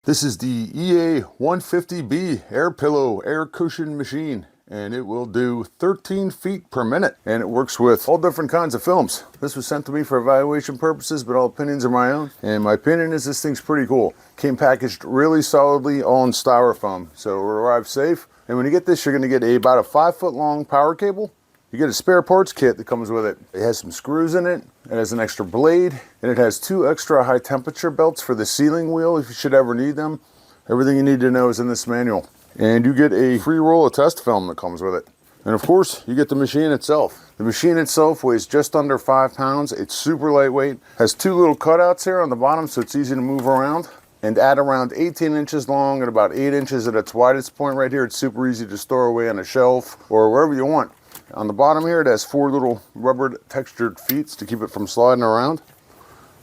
This is the EA150B air pillow air cushion machine, and it will do 13 feet per minute, and it works with all different kinds of films. This was sent to me for evaluation purposes, but all opinions are my own, and my opinion is this thing's pretty cool. Came packaged really solidly, all in styrofoam, so it'll arrive safe. And when you get this, you're going to get about a 5-foot long power cable. You get a spare parts kit that comes with it. It has some screws in it, it has an extra blade, and it has 2 extra high temperature belts for the sealing wheel if you should ever need them. Everything you need to know is in this manual. And you get a free roll of test film that comes with it. And of course, you get the machine itself. The machine itself weighs just under 5 pounds. It's super lightweight. Has 2 little cutouts here on the bottom so it's easy to move around. And at around 18 inches long and about 8 inches at its widest point right here, it's super easy to store away on a shelf or wherever you want. On the bottom here, it has 4 little rubber textured feet to keep it from sliding around.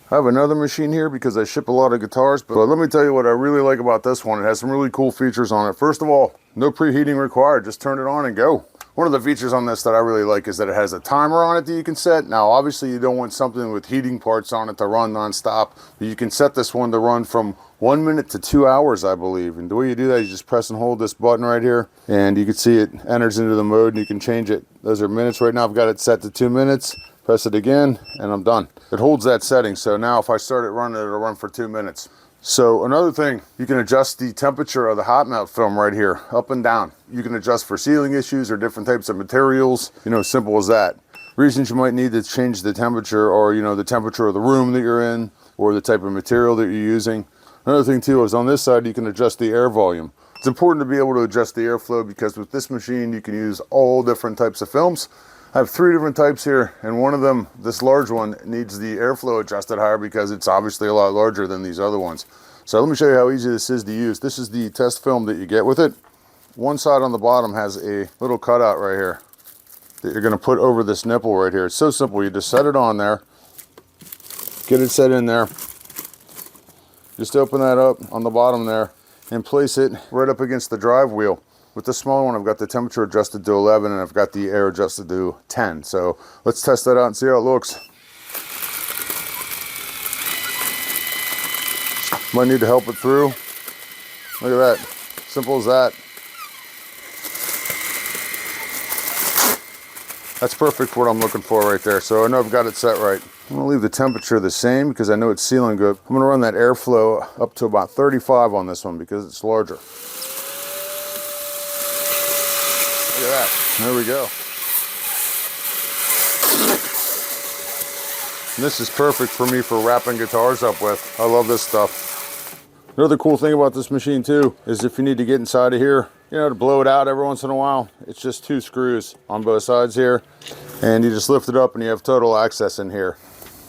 I have another machine here because I ship a lot of guitars, but let me tell you what I really like about this one. It has some really cool features on it. First of all, no preheating required. Just turn it on and go. One of the features on this that I really like is that it has a timer on it that you can set. Now, obviously, you don't want something with heating parts on it to run non-stop, but you can set this one to run from 1 minute to 2 hours, I believe. And the way you do that, you just press and hold this button right here, and you can see it enters into the mode, and you can change it. Those are minutes. Right now, I've got it set to 2 minutes. Press it again, and I'm done. It holds that setting, so now if I start it running, it'll run for 2 minutes. So another thing, you can adjust the temperature of the hot melt film right here, up and down. You can adjust for sealing issues or different types of materials, simple as that. Reasons you might need to change the temperature or, the temperature of the room that you're in or the type of material that you're using. Another thing too is on this side, you can adjust the air volume. It's important to be able to adjust the airflow because with this machine, you can use all different types of films. I have 3 different types here, and one of them, this large one, needs the airflow adjusted higher because it's obviously a lot larger than these other ones. So let me show you how easy this is to use. This is the test film that you get with it. One side on the bottom has a little cutout right here that you're going to put over this nipple right here. It's so simple. You just set it on there, get it set in there. Just open that up on the bottom there and place it right up against the drive wheel. With the smaller one, I've got the temperature adjusted to 11 and I've got the air adjusted to 10. So let's test that out and see how it looks. Might need to help it through. Look at that. Simple as that. That's perfect for what I'm looking for right there. So I know I've got it set right. I'm gonna leave the temperature the same because I know it's sealing good. I'm gonna run that airflow up to about 35 on this one because it's larger. Look at that. There we go. And this is perfect for me for wrapping guitars up with. I love this stuff. Another cool thing about this machine too is if you need to get inside of here, to blow it out every once in a while, it's just 2 screws on both sides here, and you just lift it up and you have total access in here.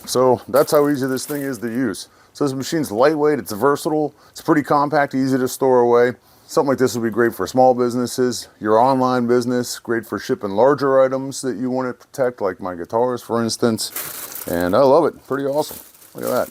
So that's how easy this thing is to use. So this machine's lightweight, it's versatile, it's pretty compact, easy to store away. Something like this would be great for small businesses, your online business, great for shipping larger items that you want to protect, like my guitars, for instance. And I love it, pretty awesome. Look at that.